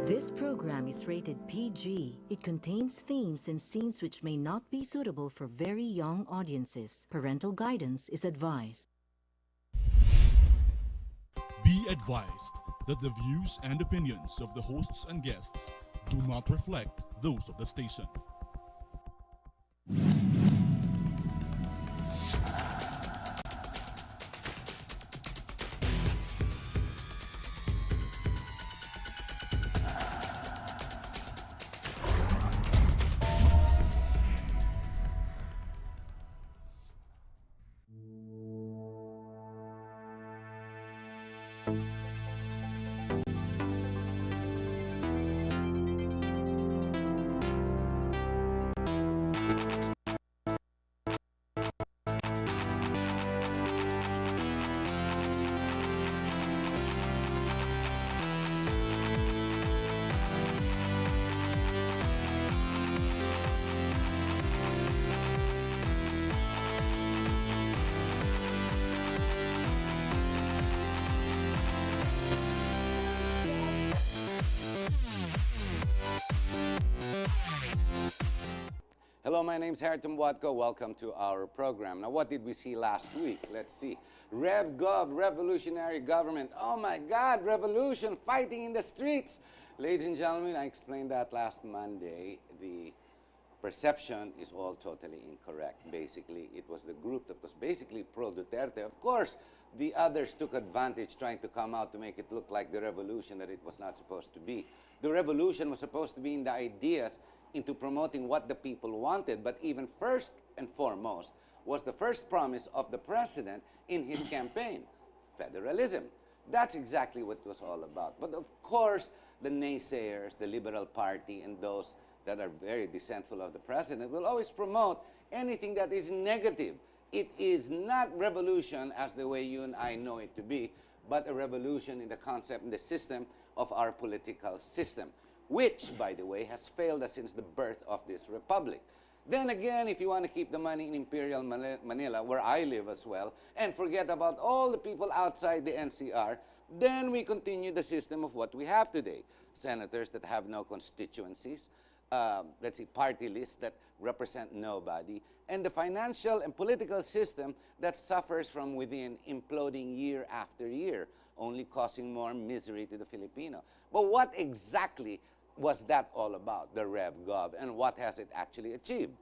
This program is rated PG. It contains themes and scenes which may not be suitable for very young audiences. Parental guidance is advised. Be advised that the views and opinions of the hosts and guests do not reflect those of the station. Hello, my name's Harriton Watko. Welcome to our program. Now, what did we see last week? Let's see. RevGov, revolutionary government. Oh my God, revolution, fighting in the streets. Ladies and gentlemen, I explained that last Monday. The perception is all totally incorrect. Basically, it was the group that was basically pro-Duterte. Of course, the others took advantage trying to come out to make it look like the revolution that it was not supposed to be. The revolution was supposed to be in the ideas into promoting what the people wanted, but even first and foremost was the first promise of the president in his campaign, federalism. That's exactly what it was all about. But of course, the naysayers, the Liberal Party, and those that are very dissentful of the president will always promote anything that is negative. It is not revolution as the way you and I know it to be, but a revolution in the concept, in the system of our political system, which, by the way, has failed us since the birth of this republic. Then again, if you want to keep the money in Imperial Manila, where I live as well, and forget about all the people outside the NCR, then we continue the system of what we have today. Senators that have no constituencies, let's see, party lists that represent nobody, and the financial and political system that suffers from within, imploding year after year, only causing more misery to the Filipino. But what exactly was that all about, the RevGov, and what has it actually achieved?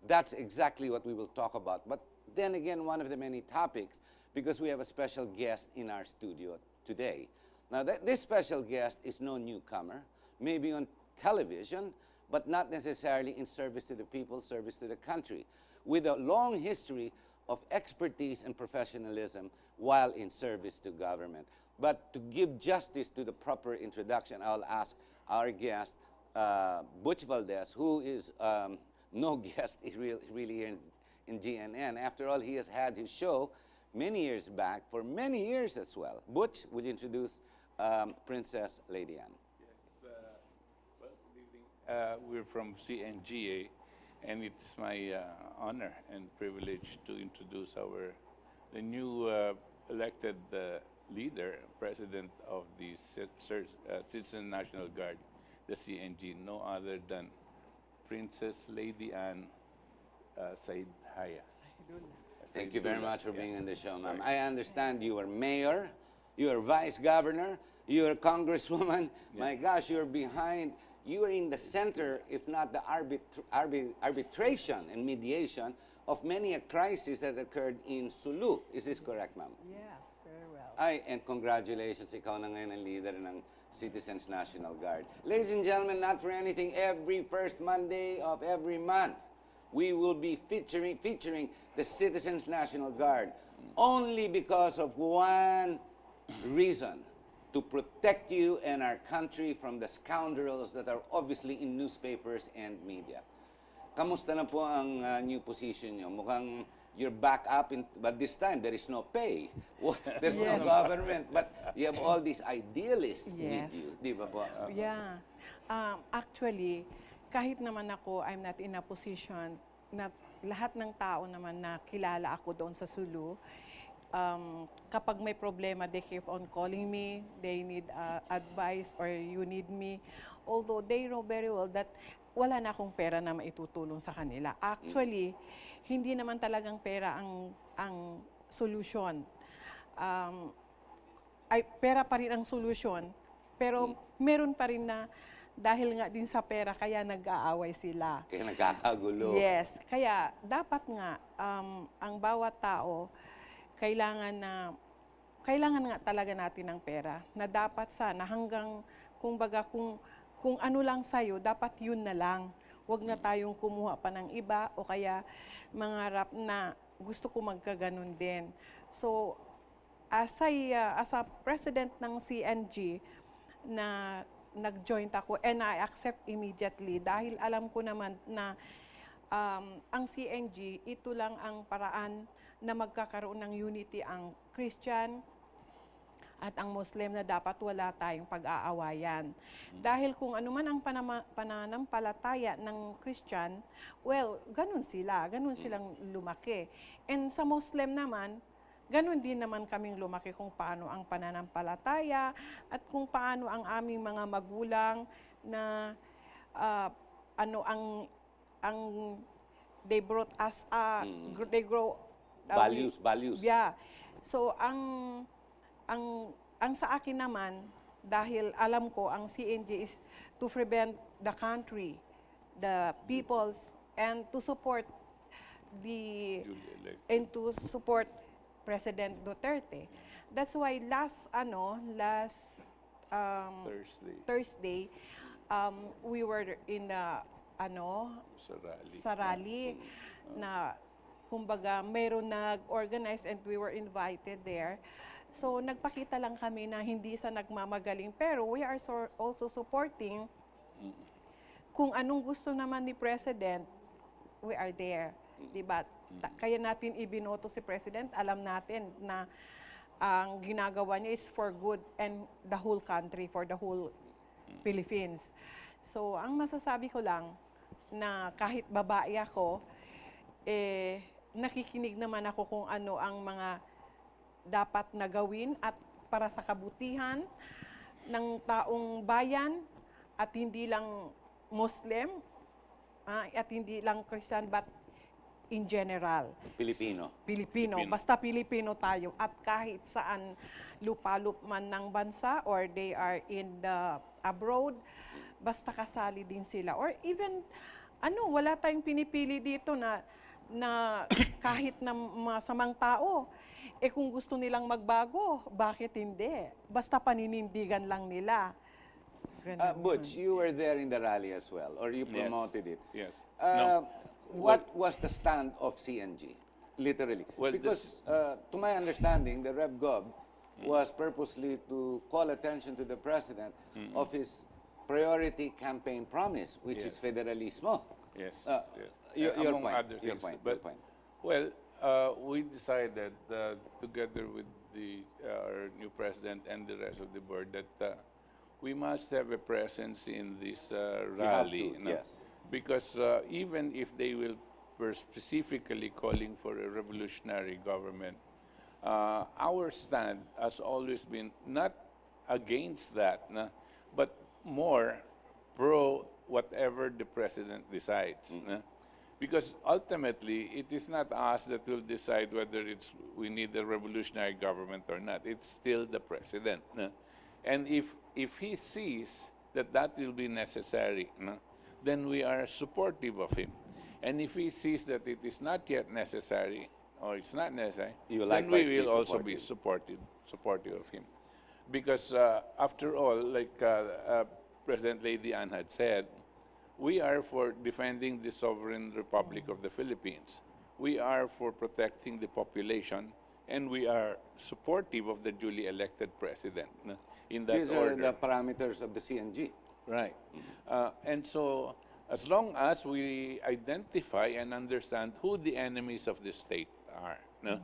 That's exactly what we will talk about. But then again, one of the many topics, because we have a special guest in our studio today. Now, this special guest is no newcomer, maybe on television, but not necessarily in service to the people, service to the country, with a long history of expertise and professionalism while in service to government. But to give justice to the proper introduction, I'll ask our guest, Butch Valdez, who is no guest really here in GNN. After all, he has had his show many years back, for many years as well. Butch, will you introduce Princess Lady Anne? Yes, well, good evening. We're from CNGA, and it is my honor and privilege to introduce the new elected leader, president of the Citizen National Guard, the CNG, no other than Princess Lady Anne Saidhaya. Thank you very much for being on the show, ma'am. I understand you are mayor, you are vice governor, you are congresswoman. Yeah. My gosh, you're behind, you are in the center, if not the arbitration and mediation of many a crisis that occurred in Sulu. Is this correct, ma'am? Yes, very well. And congratulations, ikaw na ngayon ang leader ng Citizens National Guard. Ladies and gentlemen, not for anything, every first Monday of every month, we will be featuring the Citizens National Guard only because of one reason: to protect you and our country from the scoundrels that are obviously in newspapers and media. Kamusta na po ang new position nyo? Mukhang you're back up, but this time there is no pay. There's no government, but you have all these idealists with you. Di ba po? Yeah. Actually, kahit naman ako, I'm not in a position na lahat ng tao naman na kilala ako doon sa Sulu, kapag may problema, they keep on calling me. They need advice or you need me. Although they know very well that wala na akong pera na maitutulong sa kanila. Actually, hindi naman talagang pera ang solusyon. Ay, pera pa rin ang solusyon. Pero meron pa rin na dahil nga din sa pera, kaya nag-aaway sila. Kaya nagkakagulo. Yes. Kaya dapat nga ang bawat tao kailangan nga talaga natin ng pera na dapat sana hanggang kung ano lang sa'yo, dapat yun na lang. Huwag na tayong kumuha pa ng iba o kaya mangarap na gusto ko magkaganon din. So, as a president ng CNG na nag-join ako and I accept immediately dahil alam ko naman na ang CNG, ito lang ang paraan na magkakaroon ng unity ang Christian at ang Muslim na dapat wala tayong pag-aawayan. Dahil kung ano man ang pananampalataya ng Christian, well, ganun silang lumaki. And sa Muslim naman, ganun din naman kaming lumaki kung paano ang pananampalataya at kung paano ang aming mga magulang na they brought us, they grow Values. Yeah. So ang sa akin naman, dahil alam ko ang CNG is to prevent the country, the peoples, and to support and to support President Duterte. That's why last Thursday, we were in the sa rally na kumbaga mayroon nag-organize and we were invited there. So nagpakita lang kami na hindi sa nagmamagaling pero we are also supporting kung anong gusto naman ni President, we are there. Diba? Kaya natin ibinoto si President, alam natin na ang ginagawa niya is for good and the whole country, for the whole Philippines. So, ang masasabi ko lang na kahit babae ako, nakikinig naman ako kung ano ang mga dapat na gawin at para sa kabutihan ng taong bayan at hindi lang Muslim at hindi lang Christian but in general. Pilipino. Basta Pilipino tayo. At kahit saan lupalup man ng bansa or they are in the abroad, basta kasali din sila. Or even, wala tayong pinipili dito na kahit na masamang tao, kung gusto nilang magbago, bakit hindi? Basta paninindigan lang nila. Butch, you were there in the rally as well, or you promoted it. Yes. What was the stand of CNG, literally? Well, because to my understanding, the Rev Gov was purposely to call attention to the President of his priority campaign promise, which is federalismo. Yes. Your Among point. other Your things. point. But, Your point. well, we decided together with our new president and the rest of the board that we must have a presence in this rally. to, yes. Because even if they were specifically calling for a revolutionary government, our stand has always been not against that, but more pro whatever the president decides. Because ultimately, it is not us that will decide whether we need a revolutionary government or not. It's still the president. And if he sees that will be necessary, then we are supportive of him. And if he sees that it is not yet necessary, or it's not necessary, then we will also be supportive of him. Because after all, like President Lady Ann had said, we are for defending the sovereign Republic of the Philippines. We are for protecting the population, and we are supportive of the duly elected president in that These order. are the parameters of the CNG. Right. And so, as long as we identify and understand who the enemies of the state are, Yes.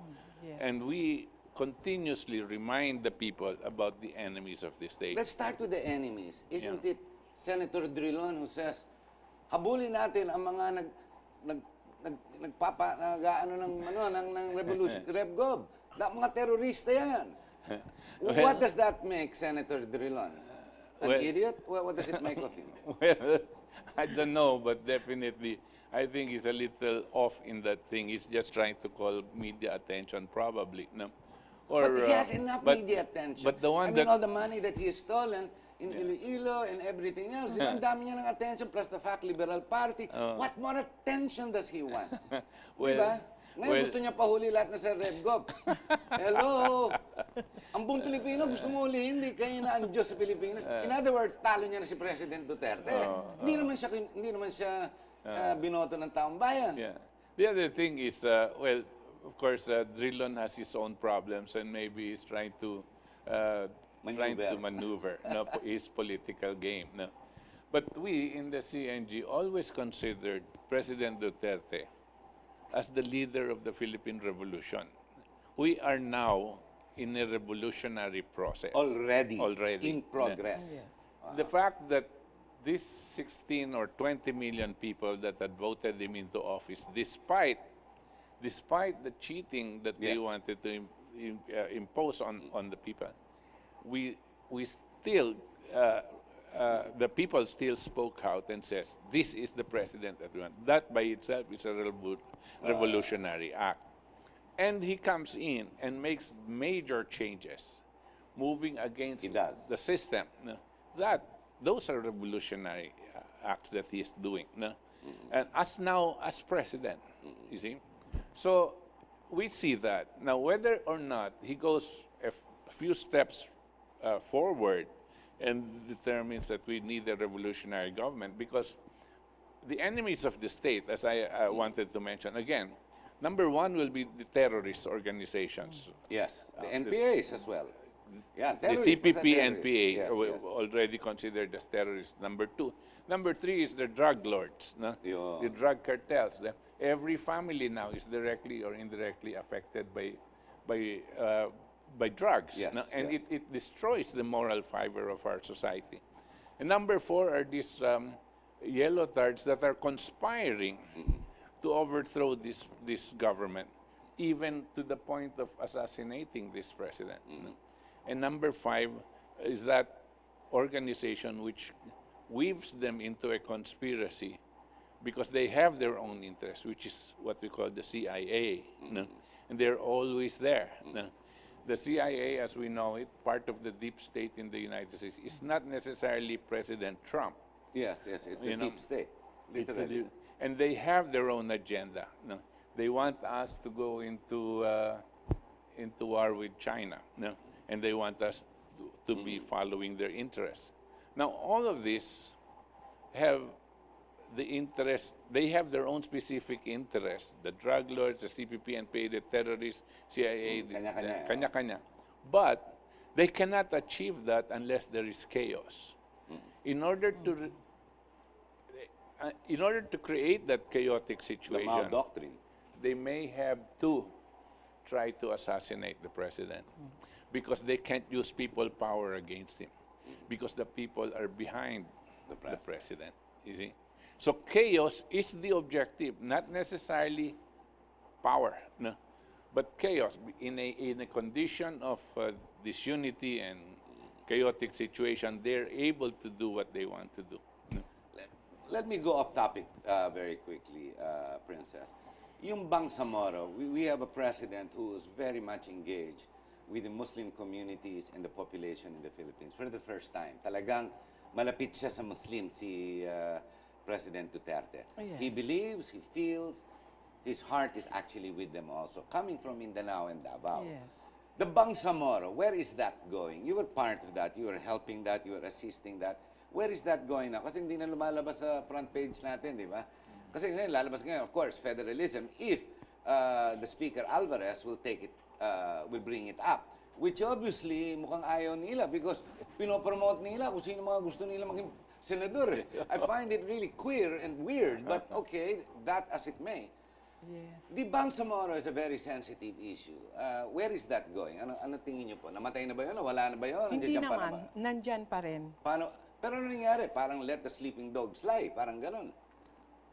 and we continuously remind the people about the enemies of the state. Let's start with the enemies. Isn't it Senator Drilon who says, habulin natin ang mga ng revolution, Rev Gov. Mga terorista yan. What does that make Senator Drilon? An Well- idiot? What does it make of him? Well, I don't know, but definitely, I think he's a little off in that thing. He's just trying to call media attention, probably. No? Or, But he has enough but- media attention. But the one I mean, that all the money that he has stolen in Iloilo and everything else, di ba? Ang dami niya ng attention, plus the fact Liberal Party. What more attention does he want? Well, Diba? Ngayon well- gusto niya pahuli lahat na sa RevGov. Hello! Ang buong Pilipino gusto mo hulihin, hindi kayo na ang Diyos sa Pilipinas. In other words, talo niya na si President Duterte. Hindi naman siya binoto ng taong bayan. Yeah. The other thing is, well, of course, Drilon has his own problems, and maybe he's trying to maneuver his political game. No? But we in the CNG always considered President Duterte as the leader of the Philippine Revolution. We are now in a revolutionary process. Already. Yeah. In progress. The fact that these 16 or 20 million people that had voted him into office, despite the cheating that they Yes. wanted to impose on the people, we still, the people still spoke out and says, this is the president that we want. That by itself is a revolutionary act. And he comes in and makes major changes, moving against He does. the system. No? Those are revolutionary acts that he is doing. No? And as president, you see. So we see that. Now, whether or not he goes a few steps forward and determines that we need a revolutionary government, because the enemies of the state, as I wanted to mention again, number one will be the terrorist organizations. Yes. The NPAs as well. Yeah, The terrorists, CPP, terrorists. NPA Yes, were yes. already considered as terrorists. Number two. Number three is the drug lords, no? Yun. The drug cartels. Every family now is directly or indirectly affected by drugs. Yes, No? And yes. it destroys the moral fiber of our society. And number four are these yellow tards that are conspiring to overthrow this government, even to the point of assassinating this president. No? And number five is that organization which weaves them into a conspiracy because they have their own interest, which is what we call the CIA. No? And they're always there. No? The CIA, as we know it, part of the deep state in the United States, is not necessarily President Trump. Yes, it's the You know, deep state. It's a Literally. and they have their own agenda. No? They want us to go into war with China, no? And they want us to be following their interests. Now, all of this have the interest, they have their own specific interests. The drug lords, the CPP, NPA, the terrorists, CIA, Kanya-kanya. kanya-kanya. But they cannot achieve that unless there is chaos. In order to create that chaotic The situation, Mao Doctrine. they may have to try to assassinate the president because they can't use people power against him because the people are behind the president, you see. So chaos is the objective, not necessarily power, no, but chaos. In a condition of disunity and chaotic situation, they're able to do what they want to do. No? Let me go off topic very quickly, Princess. Yung Bangsamoro, we have a president who is very much engaged with the Muslim communities and the population in the Philippines for the first time. Talagang malapit siya sa Muslim, si President Duterte. Yes. He believes, he feels, his heart is actually with them also, coming from Mindanao and Davao. Yes. The Bangsamoro, where is that going? You were part of that, you were helping that, you were assisting that. Where is that going now? Kasi hindi na lumalabas sa front page natin, di ba? Kasi ngayon, lalabas ngayon, of course, federalism, if the Speaker Alvarez will take it, will bring it up. Which obviously, mukhang ayaw nila because pinopromote nila kung sino mga gusto nila maging senador. I find it really queer and weird, but okay, that as it may. Yes. The Bangsamoro is a very sensitive issue. Where is that going? Ano tingin niyo po? Namatay na ba yun? Wala na ba yun? Hindi Nandiyan pa naman, nandyan pa rin. Paano? Pero ano nangyari? Parang let the sleeping dogs lie. Parang ganon.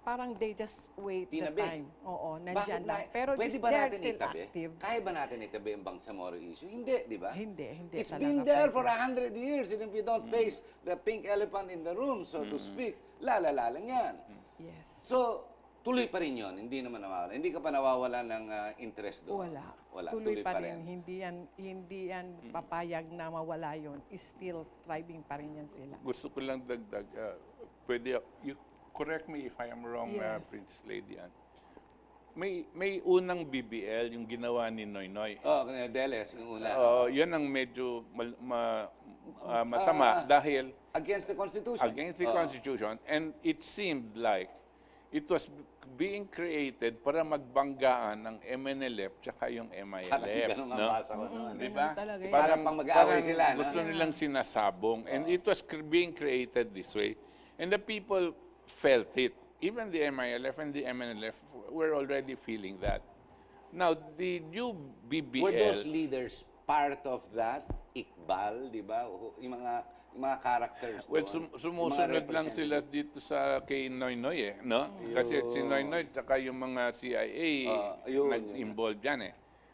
parang they just wait the Tinabi. time. Oo, Bakit nandyan na? lang. Pero Pwede is ba they're natin still itabi? active. Kaya ba natin itabi ang Bangsamoro issue? Hindi, di ba? Hindi It's talaga been there pwede. for 100 years, and if you don't face the pink elephant in the room, so to speak, lalala lang yan. Yes. So, tuloy pa rin yun. Hindi naman nawawala. Hindi ka pa nawawala ng interest doon. Wala. Tuloy pa rin. Hindi yan papayag na mawala yun. Still striving pa rin yan sila. Gusto ko lang dagdag, pwede, you correct me if I am wrong, Yes. Princess Lady Anne. May unang BBL yung ginawa ni Noynoy. Oh, Deles, yung una. Yan ang medyo masama dahil Against the Constitution. against the Constitution, and it seemed like it was being created para magbanggaan ng MNLF tsaka yung MILF. Parang ganun ang no? basa ko noon. Di ba? Talaga yun. Parang pang mag-aaway sila, no? Gusto nilang sinasabong. And it was being created this way. And the people felt it. Even the MILF and the MNLF were already feeling that. Now, the new BBL... Were those leaders part of that? Iqbal, di ba? Yung mga characters Well, doon. sumusunod Yung mga lang sila dito sa kay Noynoy eh, no? Kasi si Noynoy tsaka yung mga CIA yun. nag-involve dyan eh.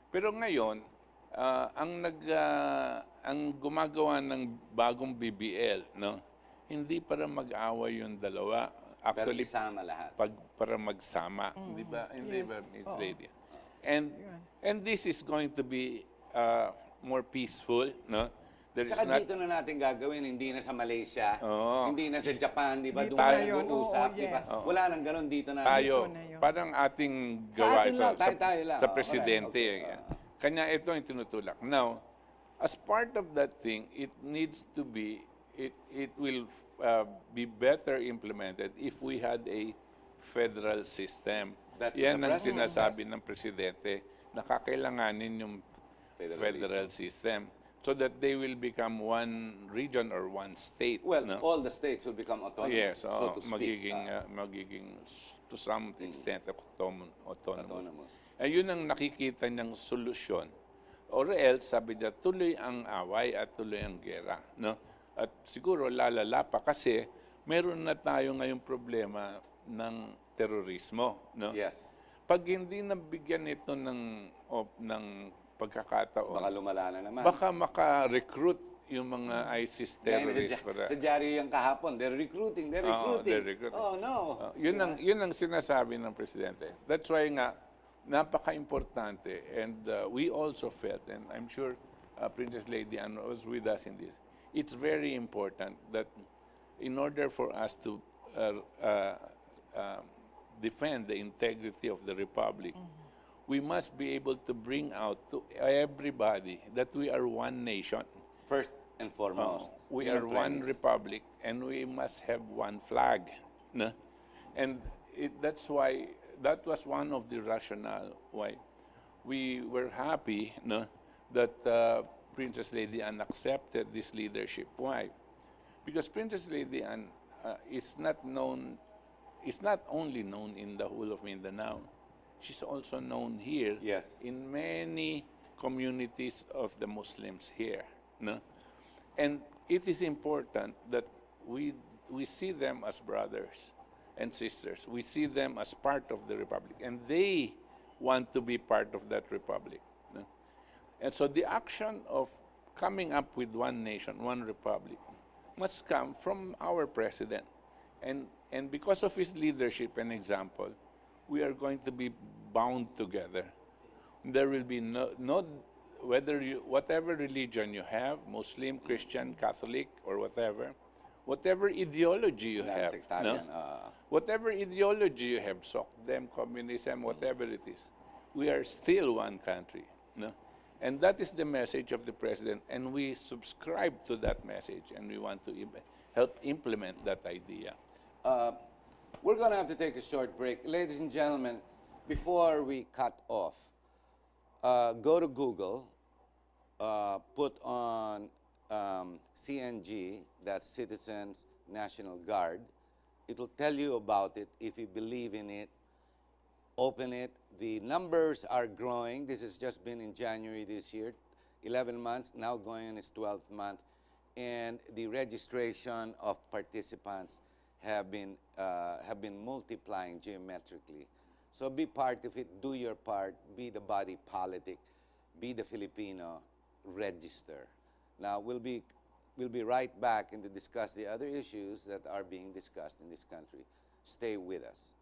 Pero ngayon, ang gumagawa ng bagong BBL, no? Hindi para mag-away yung dalawa. Pero Actually, isama lahat. para magsama. Hindi ba? Hindi Yes. ba, Miss Lady? And this is going to be more peaceful, no? There is Tsaka not dito na natin gagawin, hindi na sa Malaysia, Oo. hindi na sa Japan, di ba? Dito Doon na tayo yun. nag-uusap, Oo, di ba? yes. Wala nang ganun dito na. tayo, na yun. parang ating Sa gawa atin ito lang, tayo lang. sa Oh, presidente. okay. Kanya ito yung tinutulak. Now, as part of that thing, it needs to be, it will be better implemented if we had a federal system. That's what Yan the ang president sinasabi says. ng presidente na kakailanganin yung Federalism. federal system so that they will become one region or one state. Well, no? all the states will become autonomous, Yes, so to speak. magiging to some extent autonomous. Autonomous. Ayun ang nakikita niyang solusyon. Or else, sabi niya, tuloy ang away at tuloy ang gera. No? At siguro lalala pa kasi meron na tayo ngayong problema ng terorismo. No? Yes. Pag hindi nabigyan ito ng pagkakataon, Baka lumala na naman. baka maka-recruit yung mga ISIS Ngayon, terrorists. para- sa dyaryo yung kahapon, they're recruiting. they're recruiting. Oh, no. Yun ang sinasabi ng presidente. That's why nga napaka-importante, and we also felt, and I'm sure Princess Lady Anne was with us in this. It's very important that in order for us to defend the integrity of the republic, we must be able to bring out to everybody that we are one nation. First and foremost. We yun are ang one premise. republic, and we must have one flag. No? And that's why, that was one of the rationale why we were happy, no, that Princess Lady Anne accepted this leadership. Why? Because Princess Lady Anne is not only known in the whole of Mindanao. She's also known here Yes. in many communities of the Muslims here. No? And it is important that we see them as brothers and sisters. We see them as part of the republic, and they want to be part of that republic. No? And so the action of coming up with one nation, one republic, must come from our president. And because of his leadership and example, we are going to be bound together. There will be no whatever religion you have, Muslim, Christian, Catholic, or whatever ideology you have, no? Non-sectarian. Whatever ideology you have, them, communism, whatever it is, we are still one country. No? And that is the message of the president, and we subscribe to that message, and we want to help implement that idea. We're going to have to take a short break. Ladies and gentlemen, before we cut off, go to Google, put on CNG, that's Citizens National Guard. It will tell you about it. If you believe in it, open it. The numbers are growing. This has just been in January this year, 11 months, now going on its 12th month. And the registration of participants have been multiplying geometrically. So be part of it, do your part, be the body politic, be the Filipino, register. Now, we'll be right back and to discuss the other issues that are being discussed in this country. Stay with us.